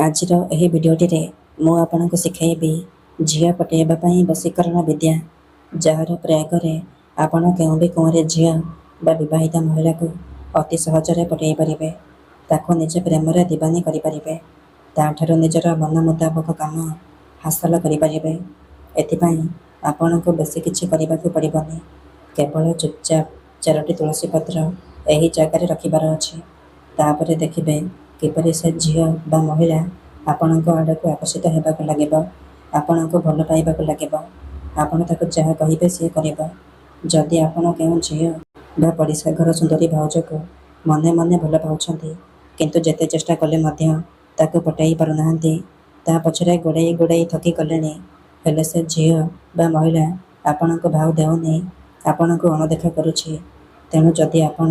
ଆଜିର ଏହି ଭିଡ଼ିଓଟିରେ ମୁଁ ଆପଣଙ୍କୁ ଶିଖାଇବି ଝିଅ ପଟାଇବା ପାଇଁ ବଶୀକରଣ ବିଦ୍ୟା, ଯାହାର ପ୍ରୟୋଗରେ ଆପଣ କେଉଁ ବି କୌଣସି ଝିଅ ବା ବିବାହିତା ମହିଳାକୁ ଅତି ସହଜରେ ପଟାଇ ପାରିବେ, ତାକୁ ନିଜ ପ୍ରେମରେ ଦିବାନୀ କରିପାରିବେ, ତାଠାରୁ ନିଜର ମନ ମୁତାବକ କାମ ହାସଲ କରିପାରିବେ। ଏଥିପାଇଁ ଆପଣଙ୍କୁ ବେଶୀ କିଛି କରିବାକୁ ପଡ଼ିବନି। କେବଳ ଚୁପଚାପ 4ଟି ତୁଳସୀ ପତ୍ର ଏହି ଜାଗାରେ ରଖିବାର ଅଛି। ତାପରେ ଦେଖିବେ କିପରି ସେ ଝିଅ ବା ମହିଳା ଆପଣଙ୍କ ଆଡ଼କୁ ଆକର୍ଷିତ ହେବାକୁ ଲାଗିବ, ଆପଣଙ୍କୁ ଭଲ ପାଇବାକୁ ଲାଗିବ। ଆପଣ ତାକୁ ଯାହା କହିବେ ସିଏ କରିବ। ଯଦି ଆପଣ କେଉଁ ଝିଅ ବା ପଡ଼ିଶା ଘର ସୁନ୍ଦରୀ ଭାଉଜକୁ ମନେ ମନେ ଭଲ ପାଉଛନ୍ତି, କିନ୍ତୁ ଯେତେ ଚେଷ୍ଟା କଲେ ମଧ୍ୟ ତାକୁ ପଟାଇ ପାରୁନାହାନ୍ତି, ତା ପଛରେ ଗୋଡ଼େଇ ଗୋଡ଼େଇ ଥକି ଗଲେଣି, ହେଲେ ସେ ଝିଅ ବା ମହିଳା ଆପଣଙ୍କୁ ଭାଉ ଦେଉନି, ଆପଣଙ୍କୁ ଅଣଦେଖା କରୁଛି, ତେଣୁ ଯଦି ଆପଣ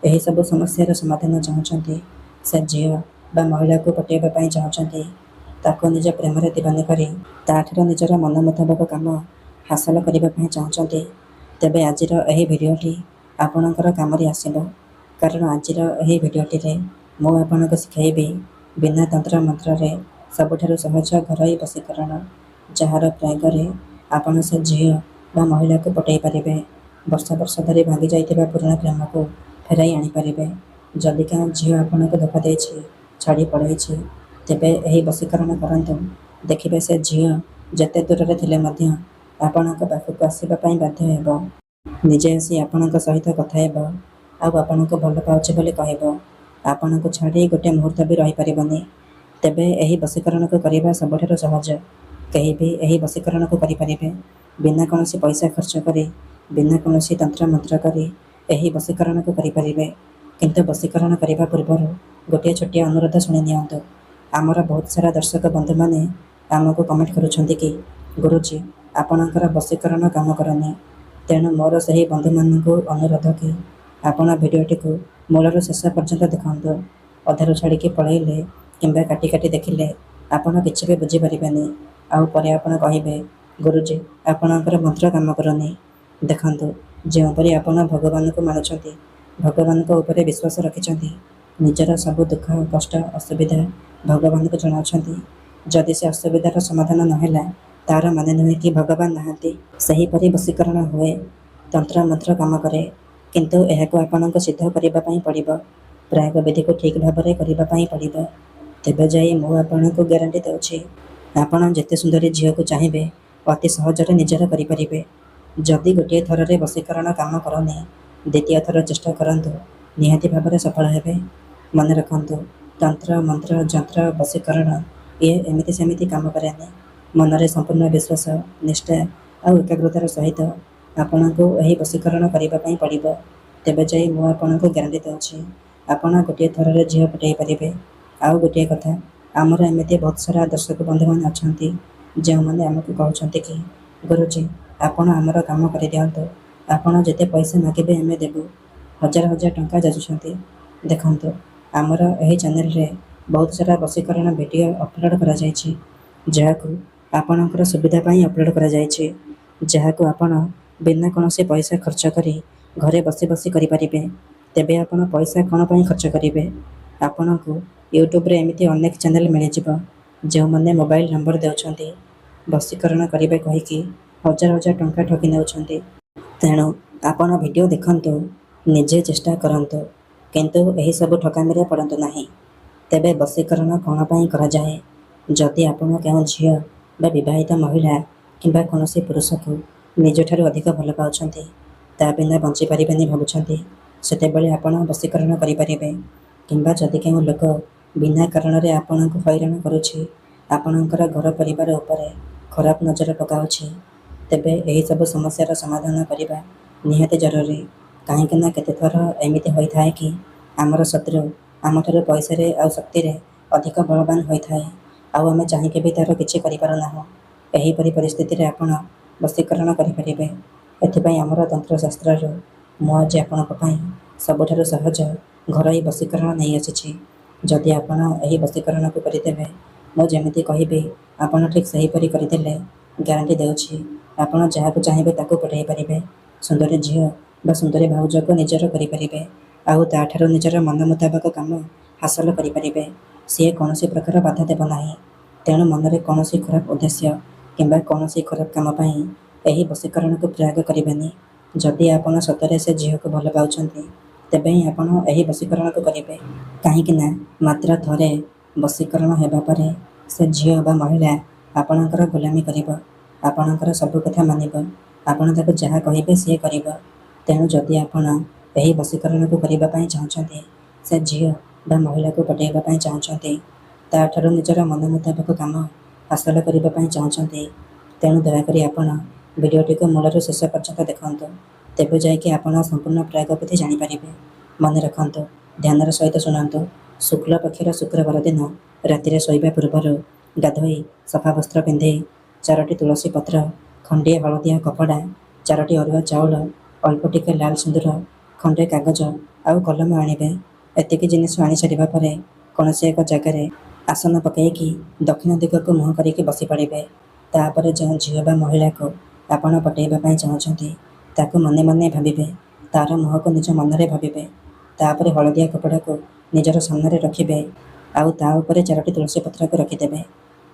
ଏହିସବୁ ସମସ୍ୟାର ସମାଧାନ ଚାହୁଁଛନ୍ତି, ସେ ଝିଅ ବା ମହିଳାକୁ ପଟାଇବା ପାଇଁ ଚାହୁଁଛନ୍ତି, ତାକୁ ନିଜ ପ୍ରେମରେ ଦିବାନୀ କରି ତାଠାରୁ ନିଜର ମନ ମୁତାବକ କାମ ହାସଲ କରିବା ପାଇଁ ଚାହୁଁଛନ୍ତି, ତେବେ ଆଜିର ଏହି ଭିଡ଼ିଓଟି ଆପଣଙ୍କର କାମରେ ଆସିବ। କାରଣ ଆଜିର ଏହି ଭିଡ଼ିଓଟିରେ ମୁଁ ଆପଣଙ୍କୁ ଶିଖାଇବି ବିନା ତନ୍ତ୍ର ମନ୍ତ୍ରରେ ସବୁଠାରୁ ସହଜ ଘରୋଇ ବଶୀକରଣ, ଯାହାର ପ୍ରୟୋଗରେ ଆପଣ ସେ ଝିଅ ବା ମହିଳାକୁ ପଟାଇ ପାରିବେ। ବର୍ଷ ବର୍ଷ ଧରି ଭାଙ୍ଗି ଯାଇଥିବା ପୁରୁଣା ପ୍ରେମକୁ ଫେରାଇ ଆଣିପାରିବେ। ଯଦି କେଉଁ ଝିଅ ଆପଣଙ୍କୁ ଧୋକା ଦେଇଛି, ଛାଡ଼ି ପଳାଇଛି, ତେବେ ଏହି ବଶୀକରଣ କରନ୍ତୁ। ଦେଖିବେ ସେ ଝିଅ ଯେତେ ଦୂରରେ ଥିଲେ ମଧ୍ୟ ଆପଣଙ୍କ ପାଖକୁ ଆସିବା ପାଇଁ ବାଧ୍ୟ ହେବ। ନିଜେ ଆସି ଆପଣଙ୍କ ସହିତ କଥା ହେବ, ଆଉ ଆପଣଙ୍କୁ ଭଲ ପାଉଛି ବୋଲି କହିବ। ଆପଣଙ୍କୁ ଛାଡ଼ି ଗୋଟିଏ ମୁହୂର୍ତ୍ତ ବି ରହିପାରିବନି। ତେବେ ଏହି ବଶୀକରଣକୁ କରିବା ସବୁଠାରୁ ସହଜ। କେହି ବି ଏହି ବଶୀକରଣକୁ କରିପାରିବେ। ବିନା କୌଣସି ପଇସା ଖର୍ଚ୍ଚ କରି, ବିନା କୌଣସି ତନ୍ତ୍ର ମନ୍ତ୍ର କରି ଏହି ବଶୀକରଣକୁ କରିପାରିବେ। କିନ୍ତୁ ବଶୀକରଣ କରିବା ପୂର୍ବରୁ ଗୋଟିଏ ଛୋଟିଆ ଅନୁରୋଧ ଶୁଣି ନିଅନ୍ତୁ। ଆମର ବହୁତ ସାରା ଦର୍ଶକ ବନ୍ଧୁମାନେ ଆମକୁ କମେଣ୍ଟ କରୁଛନ୍ତି କି, ଗୁରୁଜୀ ଆପଣଙ୍କର ବଶୀକରଣ କାମ କରୁନି। ତେଣୁ ମୋର ସେହି ବନ୍ଧୁମାନଙ୍କୁ ଅନୁରୋଧ କି ଆପଣ ଭିଡ଼ିଓଟିକୁ ମୂଳରୁ ଶେଷ ପର୍ଯ୍ୟନ୍ତ ଦେଖନ୍ତୁ। ଅଧାରୁ ଛାଡ଼ିକି ପଳାଇଲେ କିମ୍ବା କାଟି କାଟି ଦେଖିଲେ ଆପଣ କିଛି ବି ବୁଝିପାରିବେନି। ଆଉ ପରେ ଆପଣ କହିବେ, ଗୁରୁଜୀ ଆପଣଙ୍କର ମନ୍ତ୍ର କାମ କରୁନି। ଦେଖନ୍ତୁ, ଯେଉଁପରି ଆପଣ ଭଗବାନଙ୍କୁ ମାନୁଛନ୍ତି, ଭଗବାନଙ୍କ ଉପରେ ବିଶ୍ୱାସ ରଖିଛନ୍ତି, ନିଜର ସବୁ ଦୁଃଖ କଷ୍ଟ ଅସୁବିଧା ଭଗବାନଙ୍କୁ ଜଣାଉଛନ୍ତି, ଯଦି ସେ ଅସୁବିଧାର ସମାଧାନ ନହେଲା, ତା'ର ମାନେ ନୁହେଁ କି ଭଗବାନ ନାହାନ୍ତି। ସେହିପରି ବଶୀକରଣ ହୁଏ, ତନ୍ତ୍ର ମନ୍ତ୍ର କାମ କରେ, କିନ୍ତୁ ଏହାକୁ ଆପଣଙ୍କୁ ସିଦ୍ଧ କରିବା ପାଇଁ ପଡ଼ିବ। ପ୍ରୟୋଗ ବିଧିକୁ ଠିକ୍ ଭାବରେ କରିବା ପାଇଁ ପଡ଼ିବ। ତେବେ ଯାଇ ମୁଁ ଆପଣଙ୍କୁ ଗ୍ୟାରେଣ୍ଟି ଦେଉଛି, ଆପଣ ଯେତେ ସୁନ୍ଦରୀ ଝିଅକୁ ଚାହିଁବେ ଅତି ସହଜରେ ନିଜର କରିପାରିବେ। ଯଦି ଗୋଟିଏ ଥରରେ ବଶୀକରଣ କାମ କରୁନି, ଦ୍ୱିତୀୟ ଥର ଚେଷ୍ଟା କରନ୍ତୁ, ନିହାତି ଭାବରେ ସଫଳ ହେବେ। ମନେ ରଖନ୍ତୁ, ତନ୍ତ୍ର ମନ୍ତ୍ର ଯନ୍ତ୍ର ବଶୀକରଣ ଇଏ ଏମିତି ସେମିତି କାମ କରେନି। ମନରେ ସମ୍ପୂର୍ଣ୍ଣ ବିଶ୍ୱାସ, ନିଷ୍ଠା ଆଉ ଏକାଗ୍ରତାର ସହିତ ଆପଣଙ୍କୁ ଏହି ବଶୀକରଣ କରିବା ପାଇଁ ପଡ଼ିବ। ତେବେ ଯାଇ ମୁଁ ଆପଣଙ୍କୁ ଗ୍ୟାରେଣ୍ଟି ଦେଉଛି, ଆପଣ ଗୋଟିଏ ଥରରେ ଝିଅ ପଟାଇ ପାରିବେ। ଆଉ ଗୋଟିଏ କଥା, ଆମର ଏମିତି ବହୁତ ସାରା ଦର୍ଶକ ବନ୍ଧୁମାନେ ଅଛନ୍ତି, ଯେଉଁମାନେ ଆମକୁ କହୁଛନ୍ତି କି, ଗୁରୁଜୀ ଆପଣ ଆମର କାମ କରିଦିଅନ୍ତୁ, ଆପଣ ଯେତେ ପଇସା ମାଗିବେ ଆମେ ଦେବୁ। ହଜାର ହଜାର ଟଙ୍କା ଯାଚୁଛନ୍ତି। ଦେଖନ୍ତୁ, ଆମର ଏହି ଚ୍ୟାନେଲରେ ବହୁତ ସାରା ବଶୀକରଣ ଭିଡ଼ିଓ ଅପଲୋଡ଼ କରାଯାଇଛି, ଯାହାକୁ ଆପଣଙ୍କର ସୁବିଧା ପାଇଁ ଅପଲୋଡ଼ କରାଯାଇଛି, ଯାହାକୁ ଆପଣ ବିନା କୌଣସି ପଇସା ଖର୍ଚ୍ଚ କରି ଘରେ ବସି ବସି କରିପାରିବେ। ତେବେ ଆପଣ ପଇସା କ'ଣ ପାଇଁ ଖର୍ଚ୍ଚ କରିବେ? ଆପଣଙ୍କୁ ୟୁଟ୍ୟୁବରେ ଏମିତି ଅନେକ ଚ୍ୟାନେଲ ମିଳିଯିବ, ଯେଉଁମାନେ ମୋବାଇଲ ନମ୍ବର ଦେଉଛନ୍ତି, ବଶୀକରଣ କରିବେ କହିକି ହଜାର ହଜାର ଟଙ୍କା ଠକି ନେଉଛନ୍ତି। ତେଣୁ ଆପଣ ଭିଡ଼ିଓ ଦେଖନ୍ତୁ, ନିଜେ ଚେଷ୍ଟା କରନ୍ତୁ, କିନ୍ତୁ ଏହିସବୁ ଠକାମିରେ ପଡ଼ନ୍ତୁ ନାହିଁ। ତେବେ ବଶୀକରଣ କ'ଣ ପାଇଁ କରାଯାଏ? ଯଦି ଆପଣ କେଉଁ ଝିଅ ବା ବିବାହିତା ମହିଳା କିମ୍ବା କୌଣସି ପୁରୁଷକୁ ନିଜଠାରୁ ଅଧିକ ଭଲ ପାଉଛନ୍ତି, ତା ବିନା ବଞ୍ଚିପାରିବେନି ଭାବୁଛନ୍ତି, ସେତେବେଳେ ଆପଣ ବଶୀକରଣ କରିପାରିବେ। କିମ୍ବା ଯଦି କେଉଁ ଲୋକ ବିନା କାରଣରେ ଆପଣଙ୍କୁ ହଇରାଣ କରୁଛି, ଆପଣଙ୍କର ଘର ପରିବାର ଉପରେ ଖରାପ ନଜର ପକାଉଛି, ତେବେ ଏହିସବୁ ସମସ୍ୟାର ସମାଧାନ କରିବା ନିହାତି ଜରୁରୀ। କାହିଁକିନା କେତେଥର ଏମିତି ହୋଇଥାଏ କି ଆମର ଶତ୍ରୁ ଆମଠାରୁ ପଇସାରେ ଆଉ ଶକ୍ତିରେ ଅଧିକ ବଳବାନ ହୋଇଥାଏ, ଆଉ ଆମେ ଚାହିଁକି ବି ତା'ର କିଛି କରିପାରୁନାହୁଁ। ଏହିପରି ପରିସ୍ଥିତିରେ ଆପଣ ବଶୀକରଣ କରିପାରିବେ। ଏଥିପାଇଁ ଆମର ତନ୍ତ୍ରଶାସ୍ତ୍ରରୁ ମୁଁ ଆଜି ଆପଣଙ୍କ ପାଇଁ ସବୁଠାରୁ ସହଜ ଘରୋଇ ବଶୀକରଣ ନେଇ ଆସିଛି। ଯଦି ଆପଣ ଏହି ବଶୀକରଣକୁ କରିଦେବେ, ମୁଁ ଯେମିତି କହିବି ଆପଣ ଠିକ୍ ସେହିପରି କରିଦେଲେ, ଗ୍ୟାରେଣ୍ଟି ଦେଉଛି ଆପଣ ଯାହାକୁ ଚାହିଁବେ ତାକୁ ପଟାଇ ପାରିବେ। ସୁନ୍ଦରୀ ଝିଅ ବା ସୁନ୍ଦରୀ ଭାଉଜକୁ ନିଜର କରିପାରିବେ, ଆଉ ତା'ଠାରୁ ନିଜର ମନ ମୁତାବକ କାମ ହାସଲ କରିପାରିବେ। ସିଏ କୌଣସି ପ୍ରକାର ବାଧା ଦେବ ନାହିଁ। ତେଣୁ ମନରେ କୌଣସି ଖରାପ ଉଦ୍ଦେଶ୍ୟ କିମ୍ବା କୌଣସି ଖରାପ କାମ ପାଇଁ ଏହି ବଶୀକରଣକୁ ପ୍ରୟୋଗ କରିବେନି। ଯଦି ଆପଣ ସତରେ ସେ ଝିଅକୁ ଭଲ ପାଉଛନ୍ତି, ତେବେ ହିଁ ଆପଣ ଏହି ବଶୀକରଣକୁ କରିବେ। କାହିଁକି ନା ମାତ୍ର ଥରେ ବଶୀକରଣ ହେବା ପରେ ସେ ଝିଅ ବା ମହିଳା ଆପଣଙ୍କର ଗୋଲାମୀ କରିବ, ଆପଣଙ୍କର ସବୁ କଥା ମାନିବ, ଆପଣ ତାକୁ ଯାହା କହିବେ ସିଏ କରିବ। ତେଣୁ ଯଦି ଆପଣ ଏହି ବଶୀକରଣକୁ କରିବା ପାଇଁ ଚାହୁଁଛନ୍ତି, ସେ ଝିଅ ବା ମହିଳାକୁ ପଟାଇବା ପାଇଁ ଚାହୁଁଛନ୍ତି, ତା'ଠାରୁ ନିଜର ମନ ମୁତାବକ କାମ ହାସଲ କରିବା ପାଇଁ ଚାହୁଁଛନ୍ତି, ତେଣୁ ଦୟାକରି ଆପଣ ଭିଡ଼ିଓଟିକୁ ମୂଳରୁ ଶେଷ ପର୍ଯ୍ୟନ୍ତ ଦେଖନ୍ତୁ। ତେବେ ଯାଇକି ଆପଣ ସମ୍ପୂର୍ଣ୍ଣ ପ୍ରୟୋଗ ବିଧି ଜାଣିପାରିବେ। ମନେ ରଖନ୍ତୁ, ଧ୍ୟାନର ସହିତ ଶୁଣନ୍ତୁ। ଶୁକ୍ଳ ପକ୍ଷର ଶୁକ୍ରବାର ଦିନ ରାତିରେ ଶୋଇବା ପୂର୍ବରୁ ଗାଧୋଇ ସଫା ବସ୍ତ୍ର ପିନ୍ଧି 4ଟି ତୁଳସୀ ପତ୍ର, ଖଣ୍ଡିଏ ହଳଦିଆ କପଡ଼ା, 4ଟି ଅରୁଆ ଚାଉଳ, ଅଳ୍ପ ଟିକେ ଲାଲ ସିନ୍ଦୁର, ଖଣ୍ଡେ କାଗଜ ଆଉ କଲମ ଆଣିବେ। ଏତିକି ଜିନିଷ ଆଣିସାରିବା ପରେ କୌଣସି ଏକ ଜାଗାରେ ଆସନ ପକାଇକି ଦକ୍ଷିଣ ଦିଗକୁ ମୁହଁ କରିକି ବସି ପଡ଼ିବେ। ତାପରେ ଯେଉଁ ଝିଅ ବା ମହିଳାକୁ ଆପଣ ପଟାଇବା ପାଇଁ ଚାହୁଁଛନ୍ତି, ତାକୁ ମନେ ମନେ ଭାବିବେ, ତା'ର ମୁହଁକୁ ନିଜ ମନରେ ଭାବିବେ। ତାପରେ ହଳଦିଆ କପଡ଼ାକୁ ନିଜର ସାମ୍ନାରେ ରଖିବେ ଆଉ ତା ଉପରେ 4ଟି ତୁଳସୀ ପତ୍ରକୁ ରଖିଦେବେ।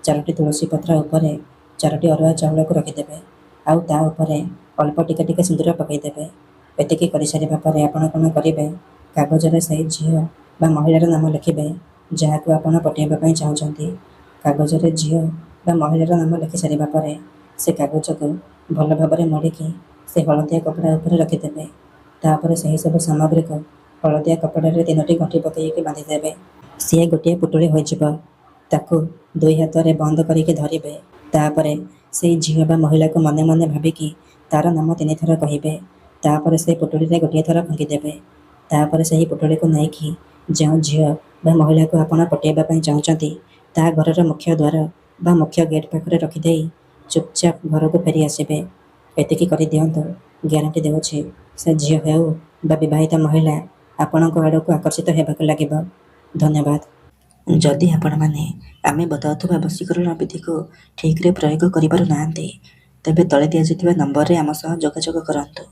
4ଟି ତୁଳସୀ ପତ୍ର ଉପରେ 4ଟି ଅରୁଆ ଚାଉଳକୁ ରଖିଦେବେ ଆଉ ତା ଉପରେ ଅଳ୍ପ ଟିକେ ଟିକେ ସିନ୍ଦୁର ପକାଇଦେବେ। ଏତିକି କରିସାରିବା ପରେ ଆପଣ କ'ଣ କରିବେ, କାଗଜରେ ସେହି ଝିଅ ବା ମହିଳାର ନାମ ଲେଖିବେ ଯାହାକୁ ଆପଣ ପଟାଇବା ପାଇଁ ଚାହୁଁଛନ୍ତି। କାଗଜରେ ଝିଅ ବା ମହିଳାର ନାମ ଲେଖି ସାରିବା ପରେ ସେ କାଗଜକୁ ଭଲ ଭାବରେ ମୋଡ଼ିକି ସେ ହଳଦିଆ କପଡ଼ା ଉପରେ ରଖିଦେବେ। ତାପରେ ସେହି ସବୁ ସାମଗ୍ରୀକୁ ହଳଦିଆ କପଡ଼ାରେ 3ଟି ଗଣ୍ଠି ପକାଇକି ବାନ୍ଧିଦେବେ। ସିଏ ଗୋଟିଏ ପୁଟୁଳି ହୋଇଯିବ। ତାକୁ 2 ହାତରେ ବନ୍ଦ କରିକି ଧରିବେ। ତାପରେ ସେଇ ଝିଅ ବା ମହିଳାକୁ ମନେ ମନେ ଭାବିକି ତା'ର ନାମ 3 ଥର କହିବେ। ତାପରେ ସେ ପୁଟୁଳିରେ ଗୋଟିଏ ଥର ଫୁଙ୍କିଦେବେ। ତାପରେ ସେହି ପୁଟୁଳିକୁ ନେଇକି ଯେଉଁ ଝିଅ ବା ମହିଳାକୁ ଆପଣ ପଟାଇବା ପାଇଁ ଚାହୁଁଛନ୍ତି, ତା ଘରର ମୁଖ୍ୟ ଦ୍ୱାର ବା ମୁଖ୍ୟ ଗେଟ୍ ପାଖରେ ରଖିଦେଇ ଚୁପଚାପ ଘରକୁ ଫେରି ଆସିବେ। ଏତିକି କରିଦିଅନ୍ତୁ, ଗ୍ୟାରେଣ୍ଟି ଦେଉଛି ସେ ଝିଅ ହେଉ ବା ବିବାହିତା ମହିଳା ଆପଣଙ୍କ ଆଡ଼କୁ ଆକର୍ଷିତ ହେବାକୁ ଲାଗିବ। ଧନ୍ୟବାଦ। ଯଦି ଆପଣମାନେ ଆମେ ବତାଉଥିବା ବଶୀକରଣ ବିଧିକୁ ଠିକ୍ରେ ପ୍ରୟୋଗ କରିପାରୁନାହାନ୍ତି, ତେବେ ତଳେ ଦିଆଯାଇଥିବା ନମ୍ବରରେ ଆମ ସହ ଯୋଗାଯୋଗ କରନ୍ତୁ।